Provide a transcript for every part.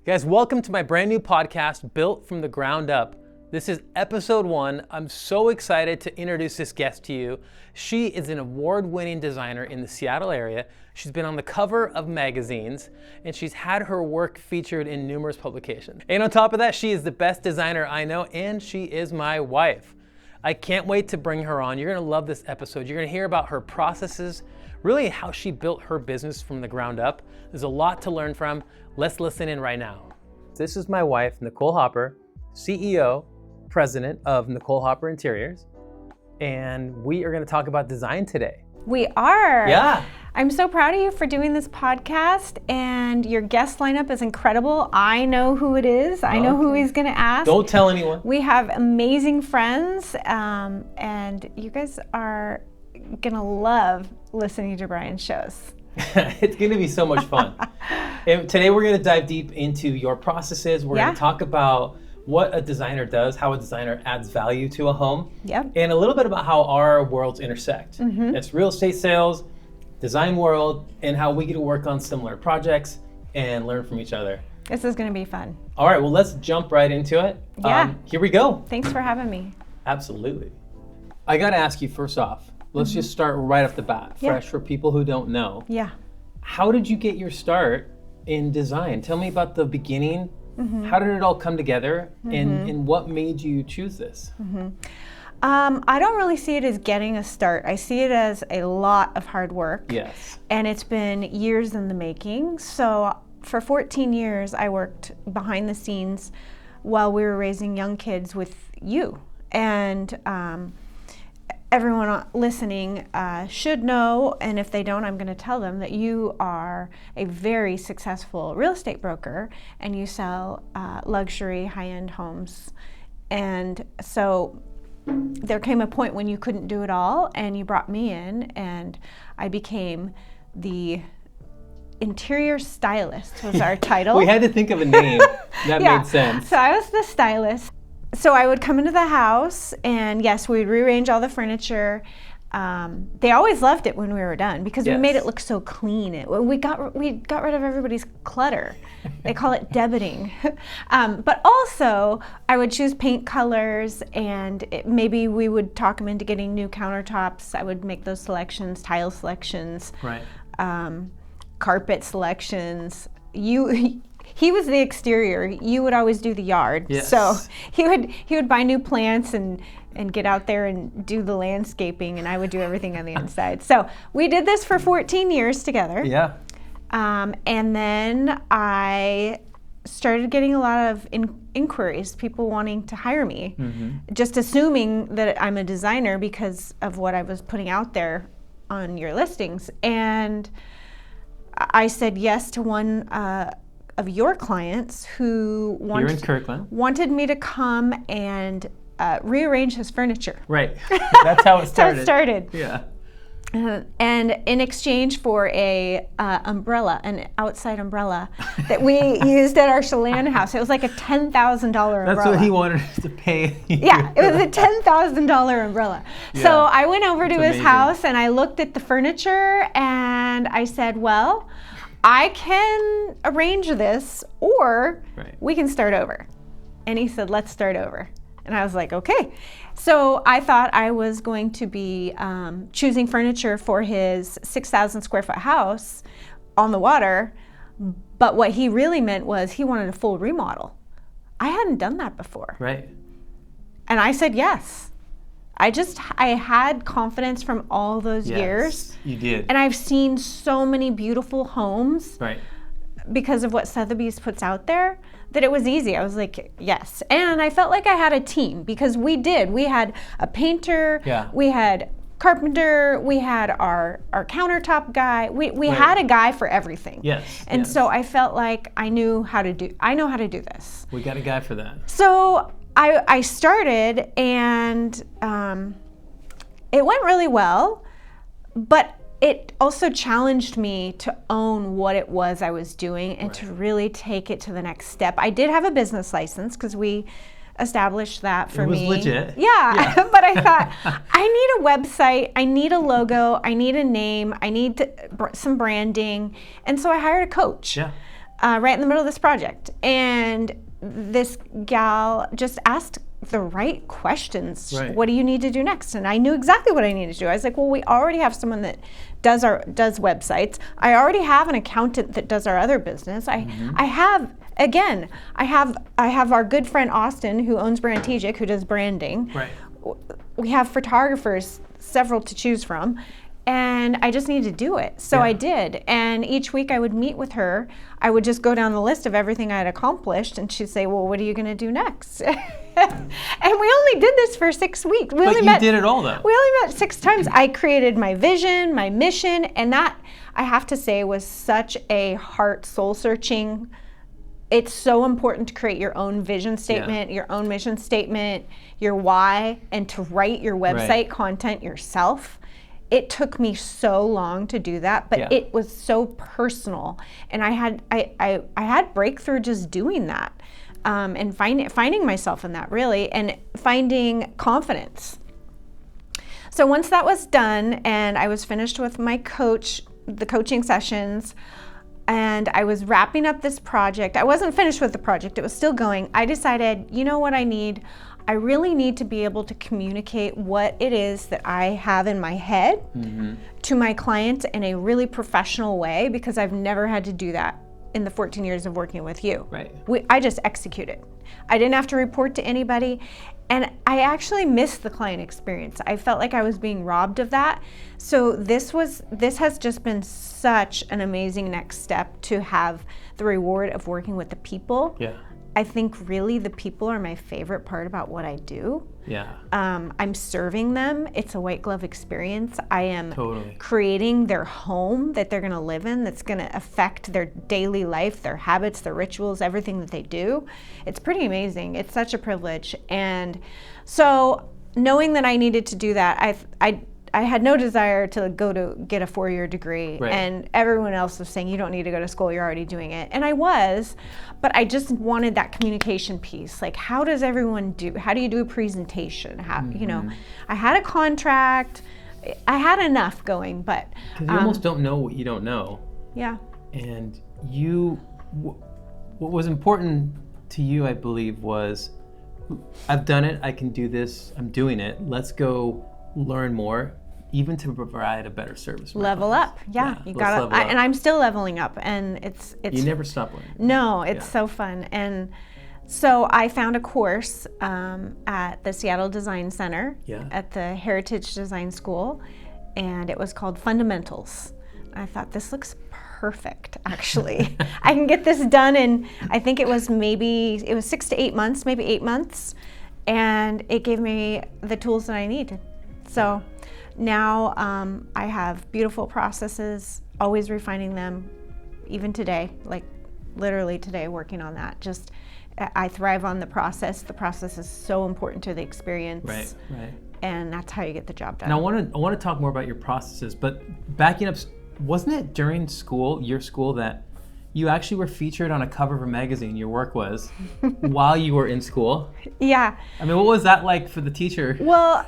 Guys, welcome to my brand new podcast, Built from the Ground Up. This is episode 1. I'm so excited to introduce this guest to you. She is an award-winning designer in the Seattle area. She's been on the cover of magazines, and she's had her work featured in numerous publications. And on top of that, she is the best designer I know, and she is my wife. I can't wait to bring her on. You're gonna love this episode. You're gonna hear about her processes, really how she built her business from the ground up. There's a lot to learn from. Let's listen in right now. This is my wife, Nicole Hopper, CEO, president of Nicole Hopper Interiors, and we are gonna talk about design today. We are. Yeah. I'm so proud of you for doing this podcast, and your guest lineup is incredible. I know who it is. I know who he's gonna ask. Don't tell anyone. We have amazing friends, and you guys are gonna love listening to Brian's shows. It's gonna be so much fun. And today we're gonna dive deep into your processes. We're gonna talk about what a designer does, how a designer adds value to a home, and a little bit about how our worlds intersect. It's real estate sales, design world, and how we get to work on similar projects and learn from each other. This is gonna be fun. All right, well, let's jump right into it. Yeah. Here we go. Thanks for having me. Absolutely. I gotta ask you first off, let's just start right off the bat, fresh for people who don't know. Yeah. How did you get your start in design? Tell me about the beginning. How did it all come together, and what made you choose this? I don't really see it as getting a start. I see it as a lot of hard work. Yes. And it's been years in the making. So for 14 years, I worked behind the scenes while we were raising young kids with you. And everyone listening should know, and if they don't, I'm going to tell them that you are a very successful real estate broker, and you sell luxury, high-end homes. And so there came a point when you couldn't do it all, and you brought me in, and I became the interior stylist was our title. We had to think of a name that made sense. So I was the stylist. So I would come into the house, and yes, we'd rearrange all the furniture. They always loved it when we were done because we made it look so clean. We got rid of everybody's clutter. They call it debiting. But also, I would choose paint colors, and maybe we would talk them into getting new countertops. I would make those selections, tile selections, carpet selections. He was the exterior. You would always do the yard. Yes. So he would buy new plants and get out there and do the landscaping, and I would do everything on the inside. So we did this for 14 years together. Yeah. And then I started getting a lot of inquiries, people wanting to hire me, just assuming that I'm a designer because of what I was putting out there on your listings. And I said yes to one of your clients who wanted me to come and rearrange his furniture. Right. That's how it started. That's how it started. Yeah. And in exchange for a umbrella, an outside umbrella that we used at our Chelan house, it was like a $10,000 umbrella. That's what he wanted us to pay. Yeah, it was a $10,000 umbrella. Yeah. So I went over to his house, and I looked at the furniture, and I said, well, I can arrange this, or we can start over. And he said, let's start over. And I was like, okay. So I thought I was going to be choosing furniture for his 6,000 square foot house on the water. But what he really meant was he wanted a full remodel. I hadn't done that before. Right. And I said yes. I had confidence from all those years. You did. And I've seen so many beautiful homes because of what Sotheby's puts out there that it was easy. I was like, yes. And I felt like I had a team because we did. We had a painter, we had carpenter, we had our countertop guy. We had a guy for everything. Yes. And so I felt like I know how to do this. We got a guy for that. So I started, and it went really well, but it also challenged me to own what it was I was doing and to really take it to the next step. I did have a business license because we established that for me. It was legit. Yeah. But I thought, I need a website, I need a logo, I need a name, I need some branding. And so I hired a coach. Yeah. right in the middle of this project. And this gal just asked the right questions. Right. What do you need to do next? And I knew exactly what I needed to do. I was like, well, we already have someone that does websites. I already have an accountant that does our other business. I have our good friend Austin, who owns Brantegic, who does branding. Right. We have photographers, several to choose from. And I just needed to do it. So I did. And each week I would meet with her. I would just go down the list of everything I had accomplished. And she'd say, well, what are you going to do next? And we only did this for 6 weeks. But you did it all, though. We only met 6 times. I created my vision, my mission. And that, I have to say, was such a heart, soul-searching. It's so important to create your own vision statement, your own mission statement, your why, and to write your website content yourself. It took me so long to do that, but it was so personal, and I had breakthrough just doing that, and finding myself in that, really, and finding confidence. So once that was done, and I was finished with my the coaching sessions, and I was wrapping up this project. I wasn't finished with the project; it was still going. I decided, you know what I need? I really need to be able to communicate what it is that I have in my head to my clients in a really professional way, because I've never had to do that in the 14 years of working with you. Right. I just executed. I didn't have to report to anybody, and I actually missed the client experience. I felt like I was being robbed of that. So this has just been such an amazing next step to have the reward of working with the people. Yeah. I think really the people are my favorite part about what I do. Yeah. I'm serving them. It's a white glove experience. I am Totally. creating their home that they're going to live in, that's going to affect their daily life, their habits, their rituals, everything that they do. It's pretty amazing. It's such a privilege. And so knowing that I needed to do that, I had no desire to go to get a 4-year degree, and everyone else was saying, you don't need to go to school, you're already doing it. And I was, but I just wanted that communication piece. Like, how do you do a presentation? How, I had a contract, I had enough going, but. Because you almost don't know what you don't know. Yeah. And what was important to you, I believe, was, I've done it, I can do this, I'm doing it, let's go learn more, even to provide a better service. Level up, you gotta, and I'm still leveling up, and it's. You never stop learning. No, it's so fun, and so I found a course at the Seattle Design Center at the Heritage Design School, and it was called Fundamentals. I thought, this looks perfect, actually. I can get this done in, I think it was 6 to 8 months, maybe 8 months, and it gave me the tools that I needed. So now I have beautiful processes, always refining them, even today, like literally today, working on that. Just, I thrive on the process. The process is so important to the experience. Right. And that's how you get the job done. And I want to talk more about your processes, but backing up, wasn't it during your school, that you actually were featured on a cover of a magazine, your work was, while you were in school? Yeah. I mean, what was that like for the teacher? Well,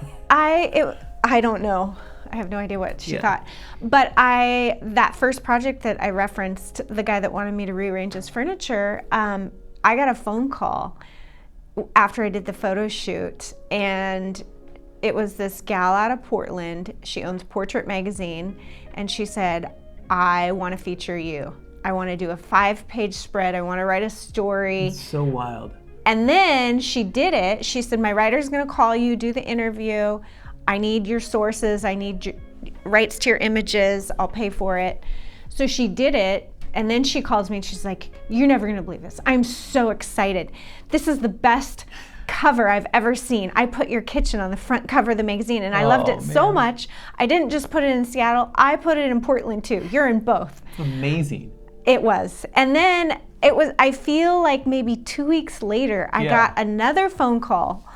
I don't know. I have no idea what she thought. But that first project that I referenced, the guy that wanted me to rearrange his furniture, I got a phone call after I did the photo shoot, and it was this gal out of Portland. She owns Portrait Magazine, and she said, I want to feature you. I want to do a 5-page spread. I want to write a story. It's so wild. And then she did it. She said, my writer's going to call you, do the interview. I need your sources. I need your rights to your images. I'll pay for it. So she did it. And then she calls me and she's like, you're never going to believe this. I'm so excited. This is the best cover I've ever seen. I put your kitchen on the front cover of the magazine, and I loved it so much. I didn't just put it in Seattle. I put it in Portland too. You're in both. Amazing. It was. And then I feel like maybe 2 weeks later, I got another phone call,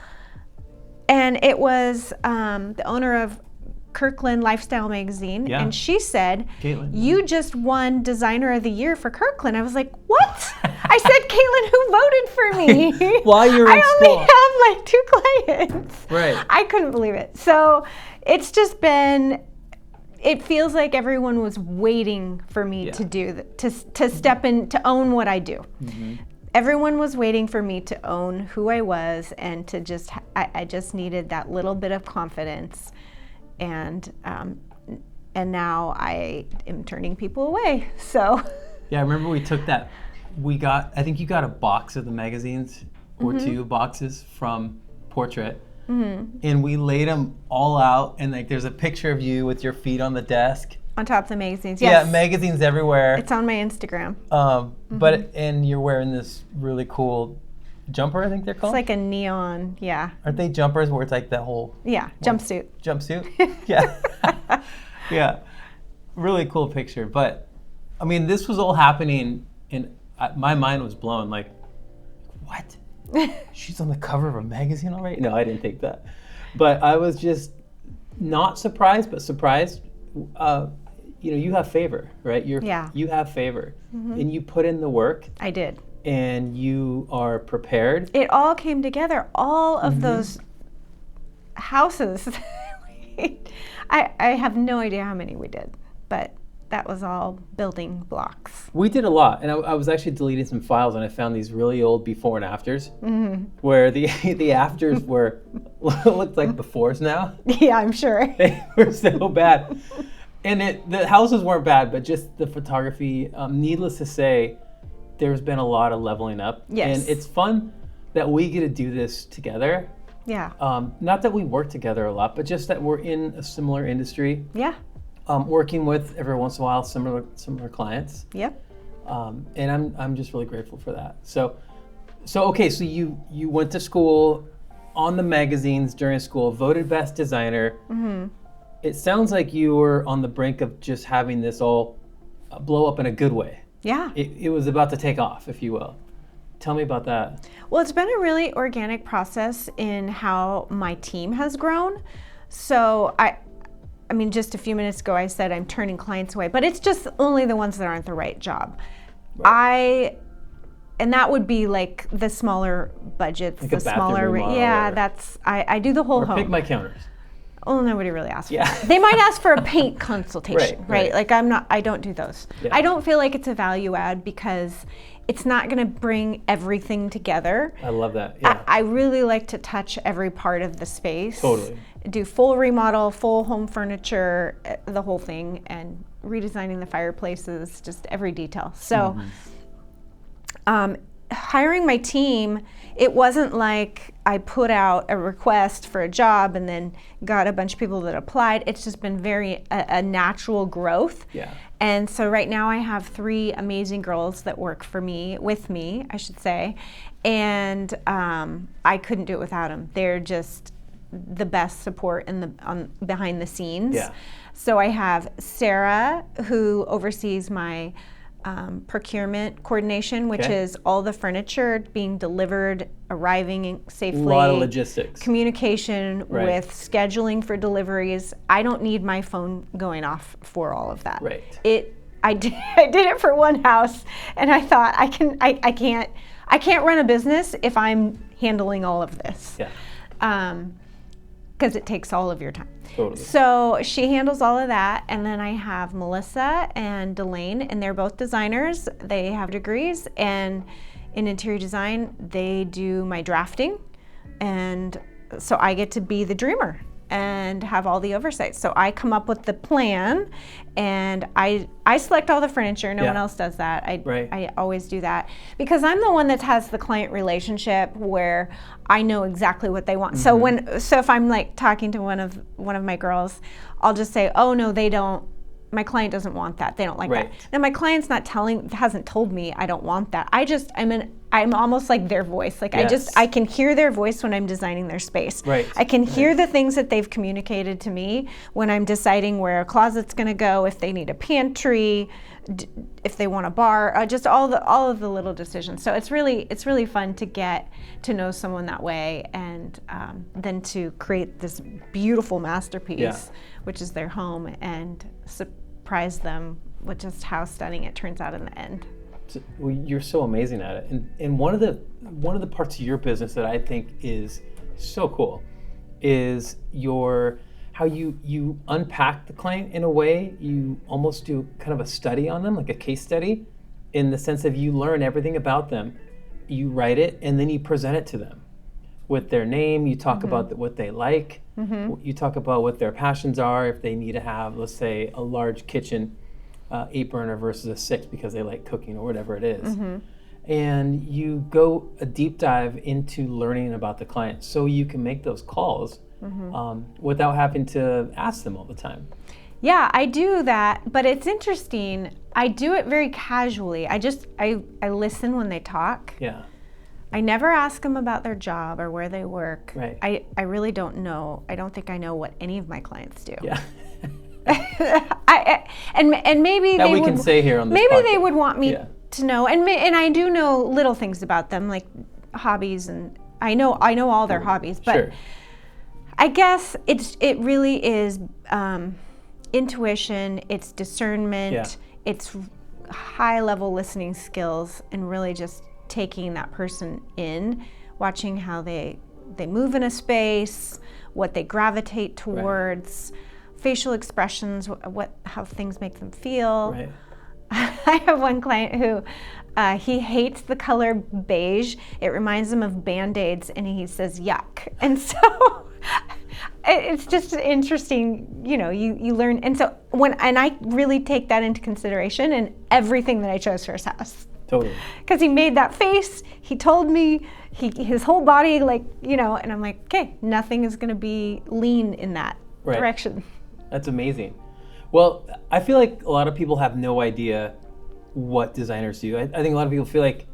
and it was the owner of Kirkland Lifestyle Magazine, and she said, Caitlin, you just won Designer of the Year for Kirkland. I was like, what? I said, Caitlin, who voted for me? While you're in school. I only have like 2 clients. Right. I couldn't believe it. So it's just been, it feels like everyone was waiting for me to do to step in, to own what I do. Everyone was waiting for me to own who I was, and to just I just needed that little bit of confidence, and now I am turning people away. So yeah, I remember we took that. I think you got a box of the magazines or 2 boxes from Portrait. And we laid them all out, and like there's a picture of you with your feet on the desk. On top of the magazines, yes. Yeah, magazines everywhere. It's on my Instagram. And you're wearing this really cool jumper, I think they're called? It's like a neon, yeah. Aren't they jumpers where it's like that whole... Yeah, jumpsuit. Jumpsuit? Yeah. Yeah. Really cool picture. But, I mean, this was all happening, and my mind was blown. Like, what? She's on the cover of a magazine already? No, I didn't think that. But I was just not surprised, but surprised. You have favor, right? You have favor, and you put in the work. I did. And you are prepared. It all came together. All of those houses. I have no idea how many we did, but that was all building blocks. We did a lot, and I was actually deleting some files, and I found these really old before and afters, where the afters looked like befores now. Yeah, I'm sure. They were so bad. And the houses weren't bad, but just the photography, needless to say, there's been a lot of leveling up. Yes. And it's fun that we get to do this together. Yeah. Not that we work together a lot, but just that we're in a similar industry. Yeah. Working with, every once in a while, similar clients. Yep. And I'm just really grateful for that. So you went to school, on the magazines during school, voted best designer. It sounds like you were on the brink of just having this all blow up in a good way. Yeah. It was about to take off, if you will. Tell me about that. Well, it's been a really organic process in how my team has grown. So I mean, just a few minutes ago, I said I'm turning clients away, but it's just only the ones that aren't the right job. Right. And that would be like the smaller budgets, like the smaller, I do the whole home. Pick my counters. Oh, nobody really asks for that. They might ask for a paint consultation, right? Like I don't do those. Yeah. I don't feel like it's a value add because it's not going to bring everything together. I love that. Yeah. I really like to touch every part of the space. Totally. Do full remodel, full home furniture, the whole thing, and redesigning the fireplaces, just every detail. So hiring my team, it wasn't like I put out a request for a job and then got a bunch of people that applied. It's just been very a natural growth. Yeah. And so right now I have 3 amazing girls that work with me, I should say. And I couldn't do it without them. They're just the best support behind the scenes. Yeah. So I have Sarah, who oversees my procurement coordination, which is all the furniture being delivered, arriving safely. A lot of logistics. Communication with scheduling for deliveries. I don't need my phone going off for all of that. Right. I did it for one house, and I thought I can't run a business if I'm handling all of this. Yeah. Because it takes all of your time. Totally. So she handles all of that, and then I have Melissa and Delane, and they're both designers. They have degrees, and in interior design, they do my drafting, and so I get to be the dreamer and have all the oversight. So I come up with the plan, and I select all the furniture. No one else does that. I always do that because I'm the one that has the client relationship where I know exactly what they want. So if I'm like talking to one of my girls, I'll just say, "Oh no, they don't. My client doesn't want that. They don't like that." And my client's hasn't told me I don't want that. I'm almost like their voice. Like I can hear their voice when I'm designing their space. Right. I can hear the things that they've communicated to me when I'm deciding where a closet's going to go, if they need a pantry, if they want a bar, just all of the little decisions. So it's really fun to get to know someone that way, and then to create this beautiful masterpiece, which is their home, and surprise them with just how stunning it turns out in the end. Well, you're so amazing at it, and one of the parts of your business that I think is so cool is how you unpack the client in a way. You almost do kind of a study on them, like a case study, in the sense of you learn everything about them, you write it, and then you present it to them with their name. You talk about what they like. You talk about what their passions are. If they need to have, let's say, a large kitchen 8-burner versus a 6 because they like cooking or whatever it is. And you go a deep dive into learning about the client so you can make those calls without having to ask them all the time. Yeah, I do that, but it's interesting. I do it very casually. I listen when they talk. Yeah. I never ask them about their job or where they work. Right. I really don't know. I don't think I know what any of my clients do. Yeah. And maybe that they we would, can say here on this maybe podcast. they would want me to know, and I do know little things about them, like hobbies, and I know all their hobbies, but Sure. I guess it really is intuition, it's discernment, it's high level listening skills, and really just taking that person in, watching how they move in a space, what they gravitate towards, facial expressions, how things make them feel. Right. I have one client who he hates the color beige. It reminds him of Band-Aids, and he says yuck. And so it's just interesting, you learn. And so I really take that into consideration in everything that I chose for his house. Totally. Because he made that face, he told me, his whole body, and I'm like, okay, nothing is going to be lean in that direction. That's amazing. Well, I feel like a lot of people have no idea what designers do. I think a lot of people feel like,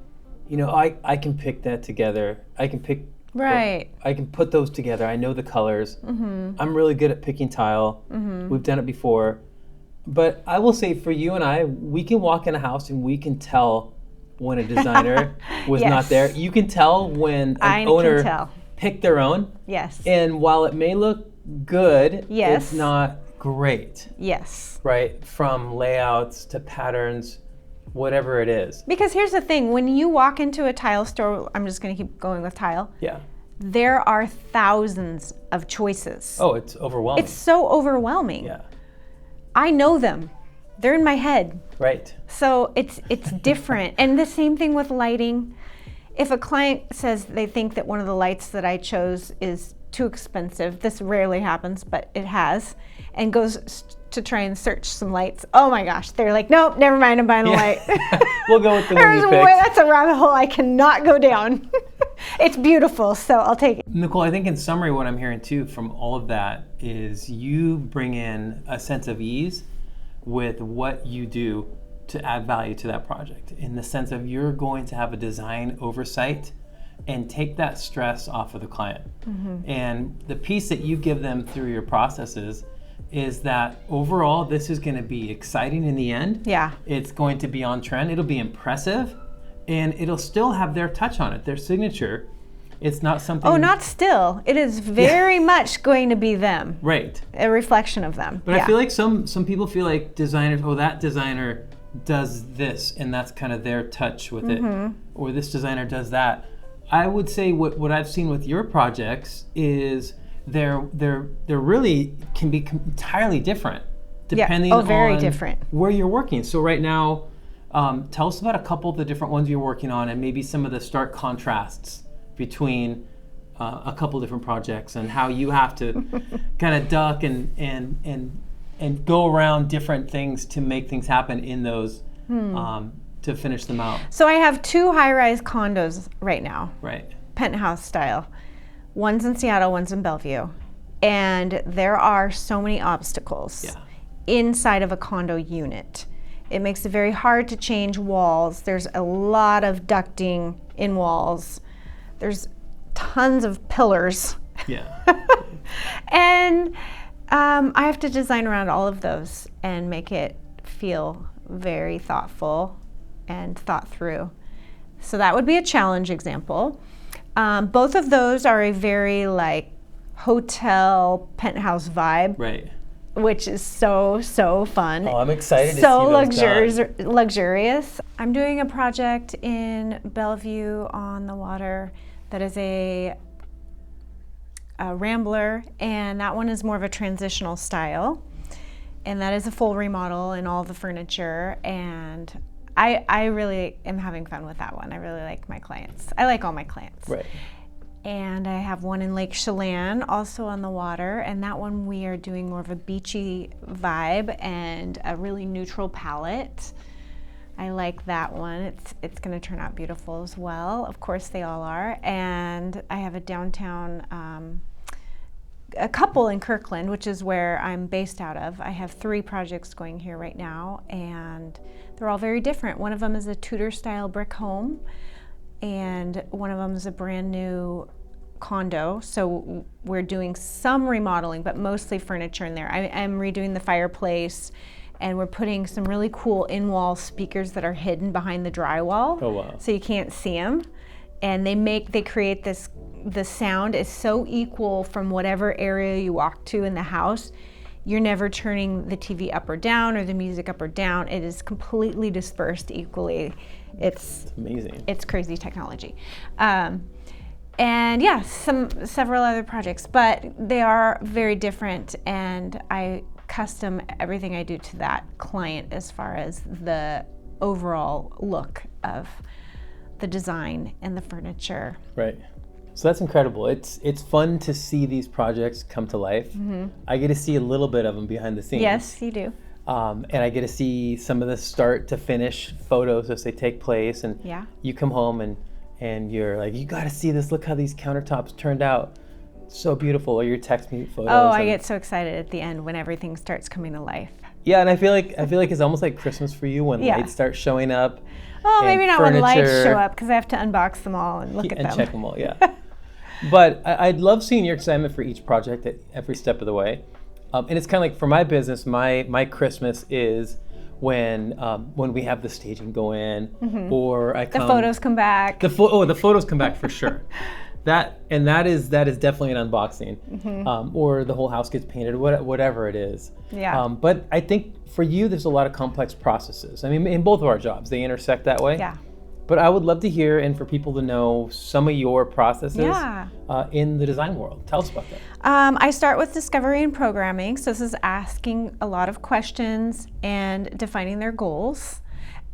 I can pick that together. I can pick. Right. I can put those together. I know the colors. I'm really good at picking tile. We've done it before. But I will say for you and I, we can walk in a house and we can tell when a designer was not there. You can tell when an owner picked their own. Yes. And while it may look good, yes, it's not great. Yes. Right? From layouts to patterns, whatever it is. Because here's the thing, when you walk into a tile store, I'm just going to keep going with tile. Yeah. There are thousands of choices. Oh, it's overwhelming. It's so overwhelming. Yeah. I know them. They're in my head. Right. So it's different. And the same thing with lighting. If a client says they think that one of the lights that I chose is too expensive, this rarely happens, but it has, and goes to try and search some lights, oh my gosh, they're like, nope, never mind, I'm buying a light. We'll go with the one you picked. That's a rabbit hole I cannot go down. It's beautiful, so I'll take it. Nicole, I think in summary what I'm hearing too from all of that is you bring in a sense of ease with what you do to add value to that project, in the sense of you're going to have a design oversight and take that stress off of the client. And the piece that you give them through your processes is that overall this is going to be exciting in the end. Yeah. It's going to be on trend, it'll be impressive, and it'll still have their touch on it, their signature. It's not something... Oh, not still. It is very much going to be them. Right. A reflection of them. But I feel like some people feel like designers, that designer does this, and that's kind of their touch with it. Or this designer does that. I would say what I've seen with your projects is they're really can be entirely different depending very on different. Where you're working. So right now, tell us about a couple of the different ones you're working on, and maybe some of the stark contrasts between a couple different projects, and how you have to kind of duck and go around different things to make things happen in those to finish them out. So I have 2 high-rise condos right now. Right. Penthouse style. One's in Seattle, one's in Bellevue. And there are so many obstacles inside of a condo unit. It makes it very hard to change walls. There's a lot of ducting in walls. There's tons of pillars. Yeah. And I have to design around all of those and make it feel very thoughtful and thought through. So that would be a challenge example. Both of those are a very hotel penthouse vibe. Right. Which is so fun. Oh, I'm excited to see those done. Luxurious. I'm doing a project in Bellevue on the water that is a a Rambler, and that one is more of a transitional style. And that is a full remodel in all the furniture, and I really am having fun with that one. I really like my clients. I like all my clients. Right. And I have one in Lake Chelan, also on the water, and that one we are doing more of a beachy vibe and a really neutral palette. I like that one. It's going to turn out beautiful as well. Of course, they all are. And I have a downtown, a couple in Kirkland, which is where I'm based out of. I have 3 projects going here right now, and they're all very different. One of them is a Tudor-style brick home, and one of them is a brand new condo. So we're doing some remodeling, but mostly furniture in there. I'm redoing the fireplace, and we're putting some really cool in-wall speakers that are hidden behind the drywall. Oh, wow. So you can't see them. And they create this, the sound is so equal from whatever area you walk to in the house. You're never turning the TV up or down or the music up or down. It is completely dispersed equally. It's amazing. It's crazy technology. And yeah, several other projects, but they are very different, and I custom everything I do to that client as far as the overall look of the design and the furniture. Right. So that's incredible. It's fun to see these projects come to life. Mm-hmm. I get to see a little bit of them behind the scenes. Yes, you do. And I get to see some of the start to finish photos as they take place. And yeah. You come home and you're like, you got to see this. Look how these countertops turned out. So beautiful. Or you text me photos. Oh, I get so excited at the end when everything starts coming to life. Yeah, and I feel like it's almost like Christmas for you when lights start showing up. Oh, maybe not when lights show up, because I have to unbox them all and look at them. And check them all, yeah. But I'd love seeing your excitement for each project at every step of the way. And it's kind of like for my business, my Christmas is when we have the staging go in, mm-hmm. or I come. The photos come back. The photos come back for sure. That is definitely an unboxing, mm-hmm. Or the whole house gets painted, whatever it is. Yeah. But I think for you, there's a lot of complex processes. I mean, in both of our jobs, they intersect that way. Yeah. But I would love to hear and for people to know some of your processes in the design world. Tell us about that. I start with discovery and programming. So this is asking a lot of questions and defining their goals.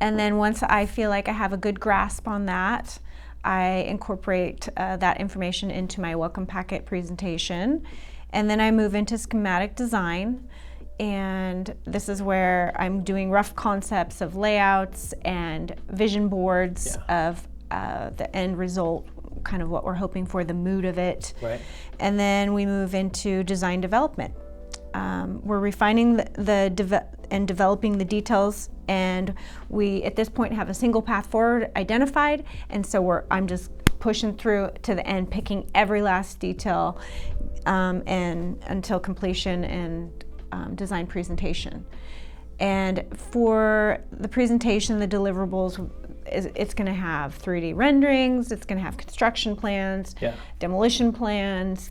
And then once I feel like I have a good grasp on that, I incorporate that information into my welcome packet presentation. And then I move into schematic design. And this is where I'm doing rough concepts of layouts and vision boards of the end result, kind of what we're hoping for, the mood of it. Right. And then we move into design development. We're refining and developing the details, and we at this point have a single path forward identified, and so I'm just pushing through to the end, picking every last detail and until completion and design presentation. And for the presentation, the deliverables, it's going to have 3D renderings, it's going to have construction plans, demolition plans.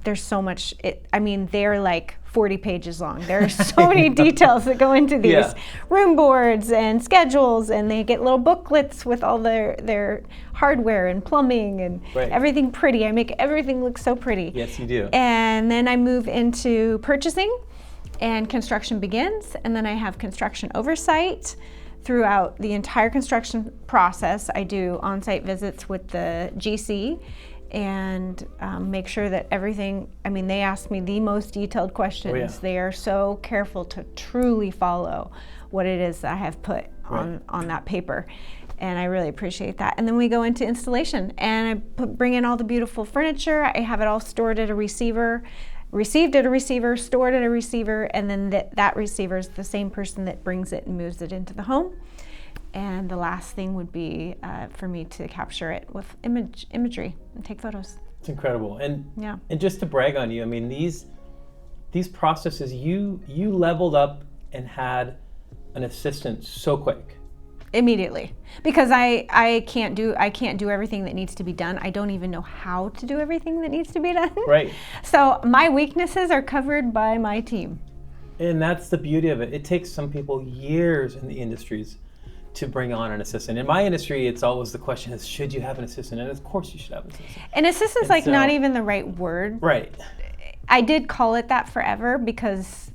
There's so much. They're like 40 pages long. There are so many details that go into these room boards and schedules, and they get little booklets with all their hardware and plumbing and everything pretty. I make everything look so pretty. Yes, you do. And then I move into purchasing, and construction begins, and then I have construction oversight throughout the entire construction process. I do on-site visits with the GC and make sure that everything, they ask me the most detailed questions. Oh, yeah. They are so careful to truly follow what it is that I have put on that paper. And I really appreciate that. And then we go into installation, and I bring in all the beautiful furniture. I have it all stored at a receiver, received at a receiver, stored at a receiver, and then that receiver is the same person that brings it and moves it into the home. And the last thing would be for me to capture it with imagery and take photos. It's incredible. And just to brag on you, these processes, you leveled up and had an assistant so quick. Immediately, because I can't do everything that needs to be done. I don't even know how to do everything that needs to be done. Right. So my weaknesses are covered by my team. And that's the beauty of it. It takes some people years in the industries to bring on an assistant. In my industry, it's always the question is, should you have an assistant? And of course you should have an assistant. An assistant's like not even the right word. Right. I did call it that forever because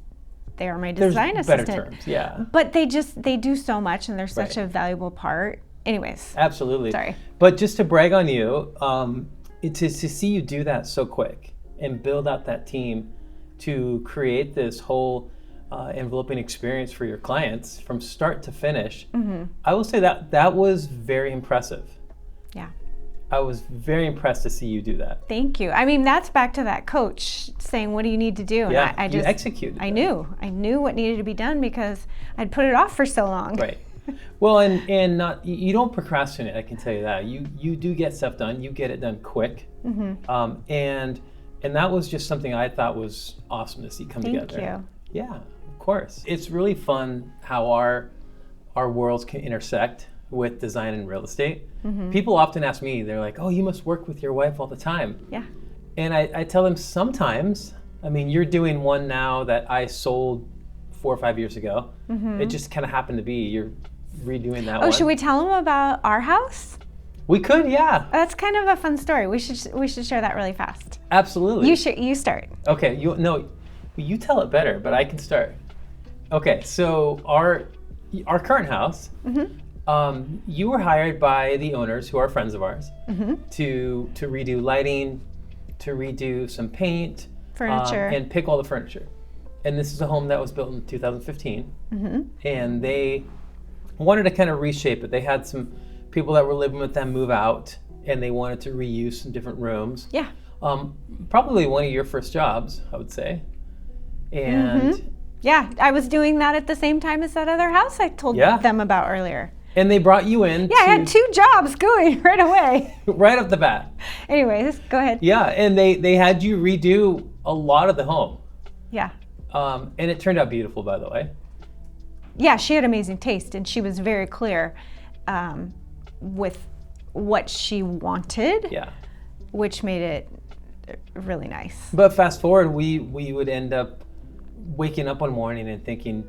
they are my design assistant. Better terms, yeah. But they do so much, and they're such a valuable part. Anyways. Absolutely. Sorry. But just to brag on you, to see you do that so quick and build out that team to create this whole enveloping experience for your clients from start to finish, I will say that was very impressive. Yeah. I was very impressed to see you do that. Thank you. I mean, that's back to that coach saying, what do you need to do? Yeah, and I just you executed. I knew what needed to be done because I'd put it off for so long. Right. Well, and not, you don't procrastinate, I can tell you that. You do get stuff done. You get it done quick. And that was just something I thought was awesome to see come together. Thank you. Yeah, of course. It's really fun how our worlds can intersect with design and real estate. People often ask me, they're like, oh, you must work with your wife all the time. Yeah. And I tell them sometimes. I mean, you're doing one now that I sold 4 or 5 years ago. It just kind of happened to be, you're redoing that one. Oh, should we tell them about our house? We could, yeah. That's kind of a fun story. We should share that really fast. Absolutely. You start. Okay, you tell it better, but I can start. Okay, so our current house, you were hired by the owners, who are friends of ours, to redo lighting, to redo some paint, furniture, and pick all the furniture. And this is a home that was built in 2015, and they wanted to kind of reshape it. They had some people that were living with them move out, and they wanted to reuse some different rooms. Yeah. Probably one of your first jobs, I would say. And yeah, I was doing that at the same time as that other house I told them about earlier. And they brought you in. Yeah, I had 2 jobs going right away. Right off the bat. Anyways, go ahead. Yeah, and they had you redo a lot of the home. Yeah. And it turned out beautiful, by the way. Yeah, she had amazing taste, and she was very clear with what she wanted. Yeah. Which made it really nice. But fast forward, we would end up waking up one morning and thinking,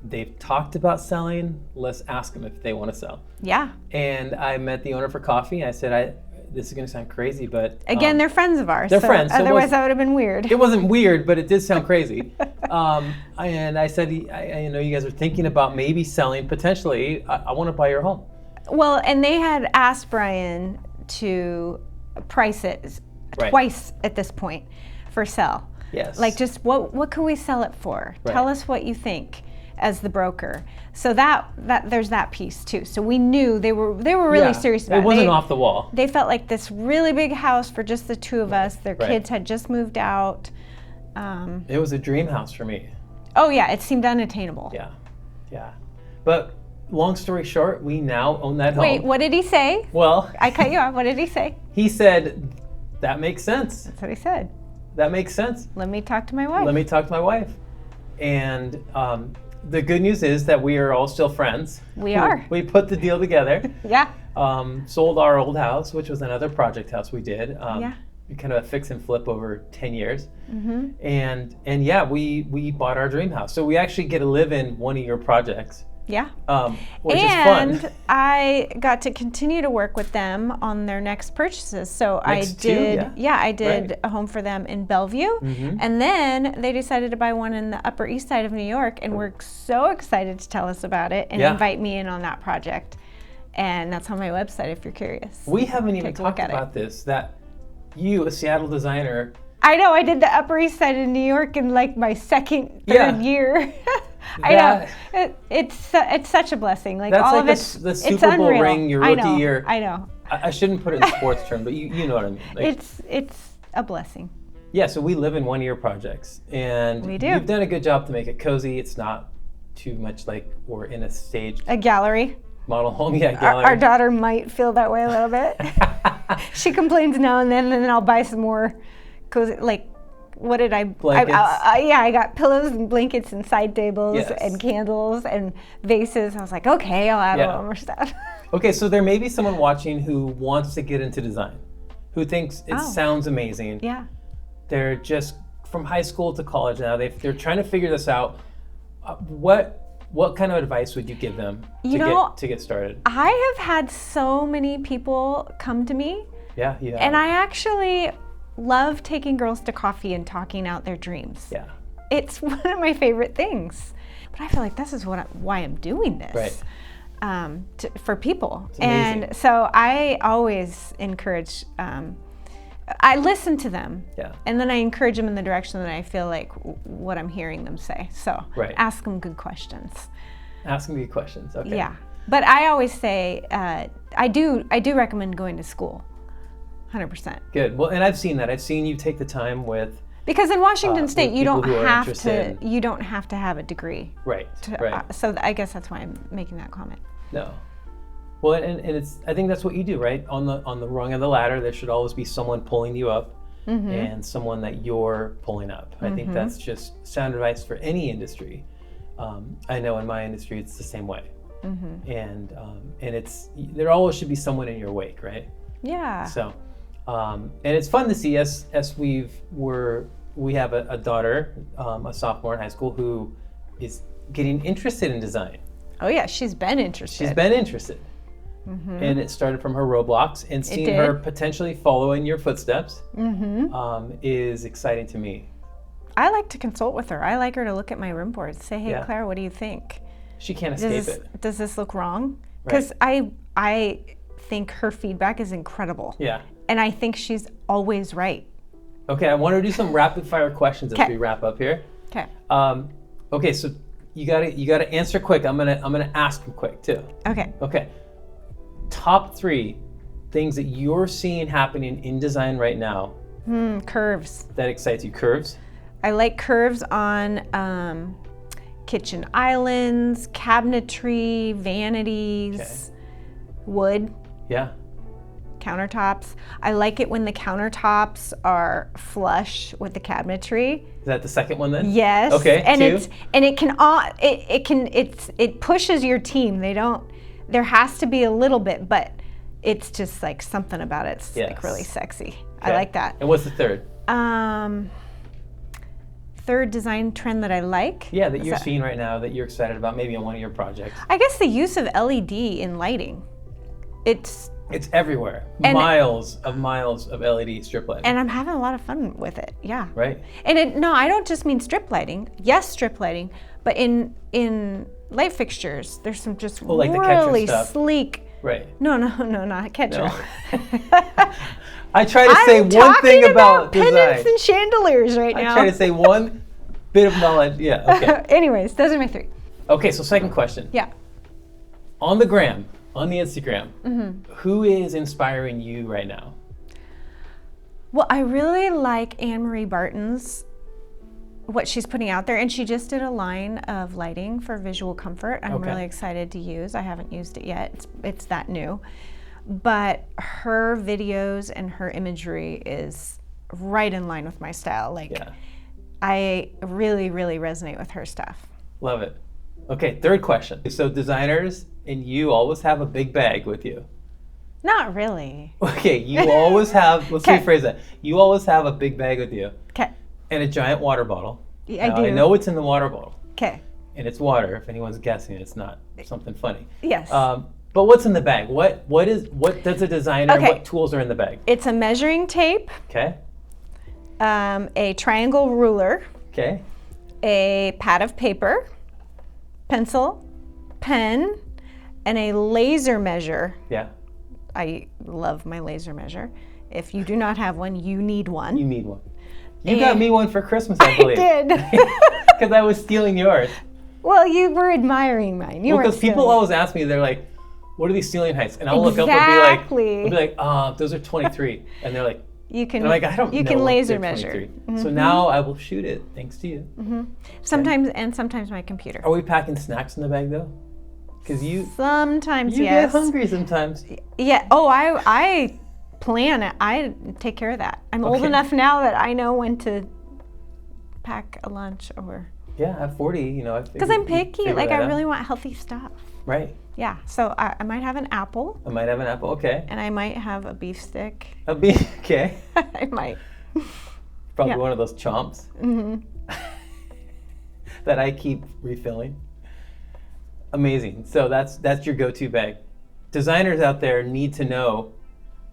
they've talked about selling, let's ask them if they want to sell. Yeah. And I met the owner for coffee. I said, this is going to sound crazy, but... Again, they're friends of ours. They're friends. So otherwise, that would have been weird. It wasn't weird, but it did sound crazy. And I said, I know you guys are thinking about maybe selling, potentially. I want to buy your home. Well, and they had asked Brian to price it twice at this point for sell. Yes. Like, just what can we sell it for? Right. Tell us what you think as the broker. So that there's that piece too. So we knew they were really serious about it. It wasn't off the wall. They felt like this really big house for just the 2 of us. Their kids had just moved out. It was a dream house for me. Oh yeah, it seemed unattainable. Yeah. But long story short, we now own that home. Wait, what did he say? Well, I cut you off. What did he say? He said, that makes sense. That's what he said. That makes sense. Let me talk to my wife. Let me talk to my wife. And the good news is that we are all still friends. We are. We put the deal together. Yeah. Sold our old house, which was another project house we did. Yeah. Kind of a fix and flip over 10 years. And yeah, we bought our dream house. So we actually get to live in one of your projects. Yeah. Which is fun. And I got to continue to work with them on their next purchases. So I did a home for them in Bellevue. And then they decided to buy one in the Upper East Side of New York, and we're so excited to tell us about it and invite me in on that project. And that's on my website if you're curious. We haven't even talked about this, that you, a Seattle designer. I know, I did the Upper East Side of New York in like my third year. I know. It's such a blessing. Like, that's all like of it's the Super Bowl ring your rookie year. I know. I shouldn't put it in sports term, but you know what I mean. Like, it's a blessing. Yeah, so we live in 1 year projects, and we do. You've done a good job to make it cozy. It's not too much like we're in a gallery. Model home, gallery. Our daughter might feel that way a little bit. She complains now and then I'll buy some more cozy, like, what did I? Blankets. I got pillows and blankets and side tables and candles and vases. I was like, okay, I'll add a little more stuff. Okay, so there may be someone watching who wants to get into design, who thinks it sounds amazing. Yeah. They're just from high school to college now. They're trying to figure this out. What What kind of advice would you give them to get started? I have had so many people come to me. Yeah, yeah. And I actually love taking girls to coffee and talking out their dreams. Yeah. It's one of my favorite things. But I feel like this is why I'm doing this. Right. For people. It's amazing. And so I always encourage, I listen to them. Yeah. And then I encourage them in the direction that I feel like what I'm hearing them say. So ask them good questions. Ask them good questions, okay. Yeah. But I always say, I do recommend going to school. 100%. Good. Well, and I've seen that. I've seen you take the time with. Because in Washington State, you don't have to have a degree. Right. So I guess that's why I'm making that comment. No. Well, and it's. I think that's what you do, right? On the rung of the ladder, there should always be someone pulling you up, and someone that you're pulling up. I think that's just sound advice for any industry. I know in my industry, it's the same way. And it's there always should be someone in your wake, right? Yeah. So. And it's fun to see as we have a daughter, a sophomore in high school, who is getting interested in design. Oh yeah, she's been interested. And it started from her Roblox, and seeing her potentially follow in your footsteps is exciting to me. I like to consult with her. I like her to look at my room boards, say, "Hey, Claire, what do you think?" She can't escape it. Does this look wrong? Because I think her feedback is incredible. Yeah. And I think she's always right. Okay, I want to do some rapid fire questions as we wrap up here. Okay. Okay, so you gotta answer quick. I'm gonna ask them quick too. Okay. Okay. Top 3 things that you're seeing happening in design right now. Curves. That excites you. Curves. I like curves on kitchen islands, cabinetry, vanities, wood. Yeah. Countertops. I like it when the countertops are flush with the cabinetry. Is that the second one then? Yes. Okay. And 2. it pushes your team. There has to be a little bit, but it's just like something about it's like really sexy. Okay. I like that. And what's the third? Third design trend that I like. Yeah, that you're seeing right now that you're excited about, maybe on one of your projects. I guess the use of LED in lighting. It's everywhere. Miles of LED strip lighting. And I'm having a lot of fun with it. Yeah. Right. And I don't just mean strip lighting. Yes, strip lighting, but in light fixtures, there's some just really sleek. Right. No, not Ketchup. No. I try to say one thing about design. Pendants and chandeliers right now. I try to say one bit of knowledge. Yeah. Okay. Anyways, those are my 3. Okay, so second question. Yeah. On the Instagram, who is inspiring you right now? Well, I really like Anne-Marie Barton's, what she's putting out there, and she just did a line of lighting for visual comfort. I'm really excited to use. I haven't used it yet. It's that new. But her videos and her imagery is right in line with my style. I really, really resonate with her stuff. Love it. Okay, third question. So designers and you always have a big bag with you. Not really. Okay, you always have, let's rephrase that. You always have a big bag with you. Okay. And a giant water bottle. Yeah, I do. I know what's in the water bottle. Okay. And it's water, if anyone's guessing, it's not something funny. Yes. But what's in the bag? What does a designer, what tools are in the bag? It's a measuring tape. Okay. A triangle ruler. Okay. A pad of paper, pencil, pen, and a laser measure. Yeah. I love my laser measure. If you do not have one, you need one. You need one. You got me one for Christmas, I believe. I did. Because I was stealing yours. Well, you were admiring mine. Because people always ask me, they're like, what are these ceiling heights? And I'll look up and be like, those are 23. And they're like, you can, and I'm like, I don't know. You can laser measure. So now I will shoot it, thanks to you. Sometimes my computer. Are we packing snacks in the bag though? Because sometimes you get hungry sometimes. Yeah. Oh, I plan it. I take care of that. I'm old enough now that I know when to pack a lunch or. Yeah, at 40, because I'm picky. I really want healthy stuff. Right. Yeah. So I might have an apple. Okay. And I might have a beef stick. Okay. I might. Probably one of those chomps. That I keep refilling. Amazing. So that's your go-to bag. Designers out there need to know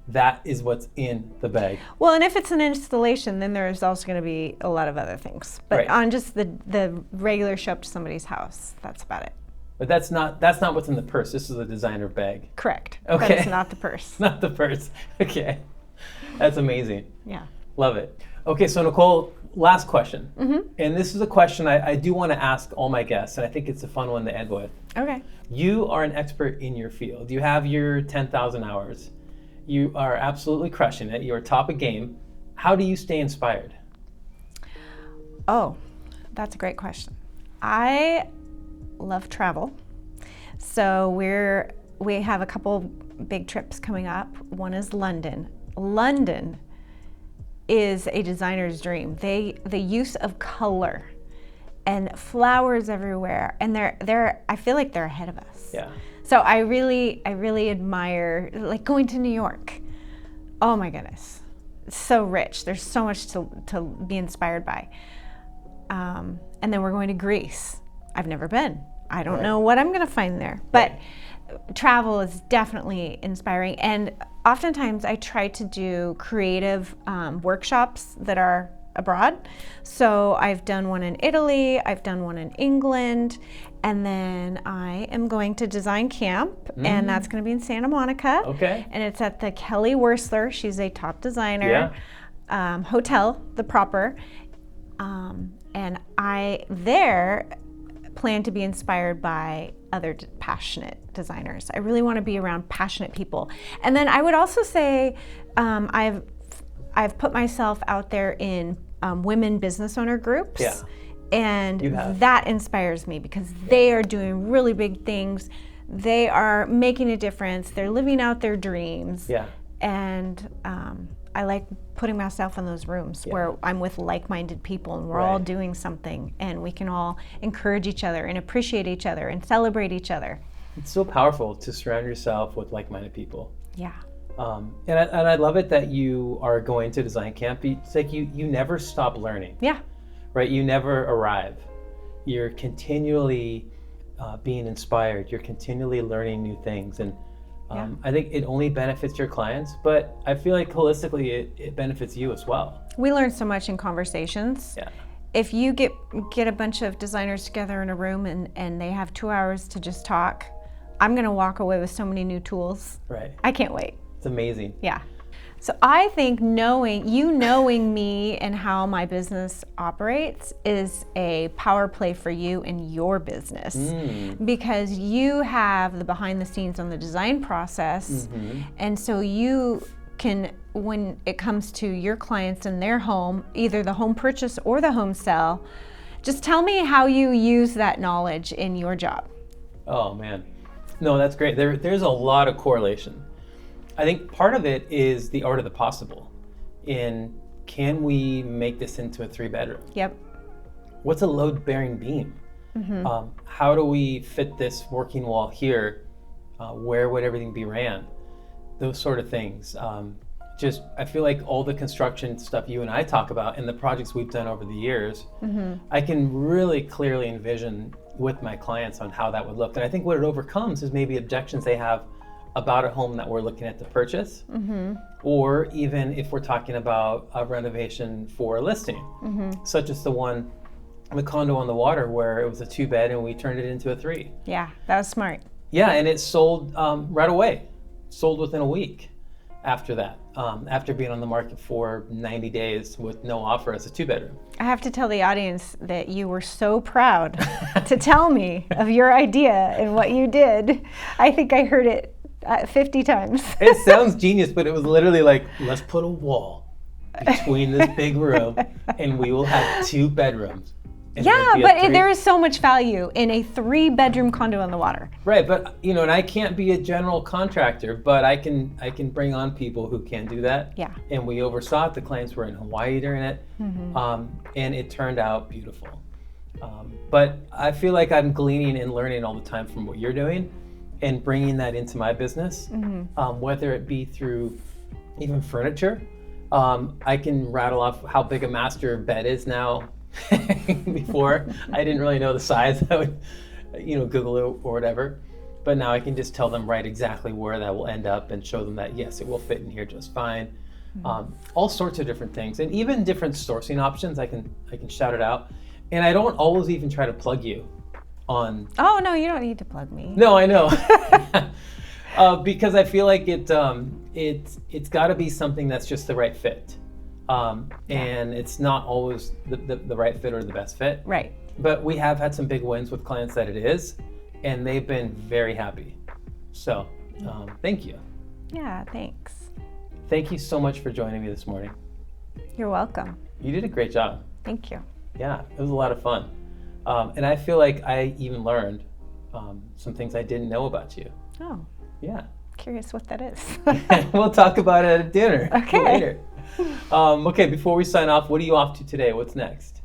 that is what's in the bag. Well, and if it's an installation, then there's also going to be a lot of other things. But on just the regular show up to somebody's house, that's about it. But that's not what's in the purse. This is a designer bag. Correct. Okay. That is not the purse. Not the purse. Okay. That's amazing. Yeah. Love it. Okay, so Nicole, last question. And this is a question I do want to ask all my guests, and I think it's a fun one to end with. Okay. You are an expert in your field. You have your 10,000 hours. You are absolutely crushing it. You're top of game. How do you stay inspired? Oh, that's a great question. I love travel. So we have a couple big trips coming up. One is London. London is a designer's dream. The use of color and flowers everywhere, and I feel like they're ahead of us. Yeah. So I really admire, like, going to New York. Oh my goodness, it's so rich. There's so much to be inspired by. And then we're going to Greece. I've never been. I don't know what I'm going to find there, but travel is definitely inspiring. And oftentimes I try to do creative workshops that are abroad. So I've done one in Italy, I've done one in England, and then I am going to design camp, and that's going to be in Santa Monica. Okay. And it's at the Kelly Wersler. She's a top designer. Hotel, the proper. And I there plan to be inspired by other passionate designers. I really want to be around passionate people. And then I would also say I've put myself out there in women business owner groups. Yeah. And that inspires me because they are doing really big things. They are making a difference. They're living out their dreams. Yeah. And I like putting myself in those rooms where I'm with like-minded people and we're all doing something, and we can all encourage each other and appreciate each other and celebrate each other. It's so powerful to surround yourself with like-minded people. Yeah. And I love it that you are going to design camp. It's like you never stop learning. Yeah. Right? You never arrive. You're continually being inspired. You're continually learning new things. And I think it only benefits your clients, but I feel like holistically it benefits you as well. We learn so much in conversations. Yeah. If you get a bunch of designers together in a room and they have 2 hours to just talk, I'm going to walk away with so many new tools. Right. I can't wait. It's amazing. Yeah. So I think knowing me and how my business operates is a power play for you in your business, because you have the behind the scenes on the design process. And so you can, when it comes to your clients and their home, either the home purchase or the home sell, just tell me how you use that knowledge in your job. Oh man. No, that's great. There's a lot of correlation. I think part of it is the art of the possible. Can we make this into a 3-bedroom? Yep. What's a load-bearing beam? How do we fit this working wall here? Where would everything be ran? Those sort of things. I feel like all the construction stuff you and I talk about and the projects we've done over the years, I can really clearly envision with my clients on how that would look. And I think what it overcomes is maybe objections they have about a home that we're looking at to purchase, or even if we're talking about a renovation for a listing, such as the condo on the water where it was a 2-bed and we turned it into a 3. Yeah, that was smart. Yeah, and it sold right away, sold within a week after that, after being on the market for 90 days with no offer as a 2-bedroom. I have to tell the audience that you were so proud to tell me of your idea and what you did. I think I heard it 50 times. It sounds genius, but it was literally like, let's put a wall between this big room and we will have 2 bedrooms. Yeah, but there is so much value in a 3-bedroom condo on the water. Right, but and I can't be a general contractor, but I can bring on people who can do that. Yeah. And we oversaw it. The clients were in Hawaii during it, and it turned out beautiful. But I feel like I'm gleaning and learning all the time from what you're doing, and bringing that into my business, whether it be through even furniture. I can rattle off how big a master bed is now. Before I didn't really know the size. Google it or whatever. But now I can just tell them right exactly where that will end up and show them that, yes, it will fit in here just fine. All sorts of different things, and even different sourcing options. I can shout it out. And I don't always even try to plug you on. Oh, no, you don't need to plug me. No, I know. Because I feel like it's got to be something that's just the right fit. And it's not always the right fit or the best fit. Right. But we have had some big wins with clients that it is, and they've been very happy. So thank you. Yeah, thanks. Thank you so much for joining me this morning. You're welcome. You did a great job. Thank you. Yeah, it was a lot of fun. And I feel like I even learned some things I didn't know about you. Oh. Yeah. Curious what that is. We'll talk about it at dinner later. Okay, before we sign off, what are you off to today? What's next?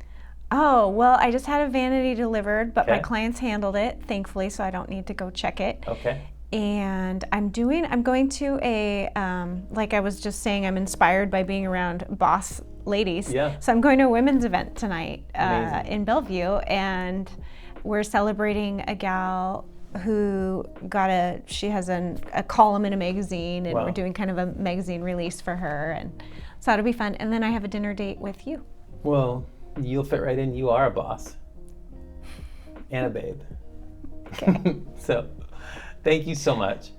Oh, well, I just had a vanity delivered, but my Okay. clients handled it, thankfully, so I don't need to go check it. Okay. And I'm going to a, like I was just saying, I'm inspired by being around boss ladies. Yeah. So I'm going to a women's event tonight Amazing. in Bellevue, and we're celebrating a gal who she has a column in a magazine, and Wow. we're doing kind of a magazine release for her, and so that'll be fun. And then I have a dinner date with you. Well, you'll fit right in. You are a boss and a babe. Okay. So thank you so much.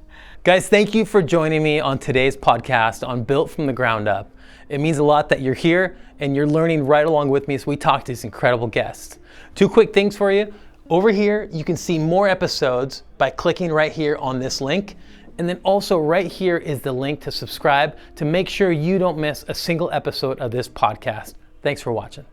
Guys, thank you for joining me on today's podcast on Built from the Ground Up. It means a lot that you're here and you're learning right along with me as we talk to these incredible guests. 2 quick things for you. Over here, you can see more episodes by clicking right here on this link. And then also right here is the link to subscribe to make sure you don't miss a single episode of this podcast. Thanks for watching.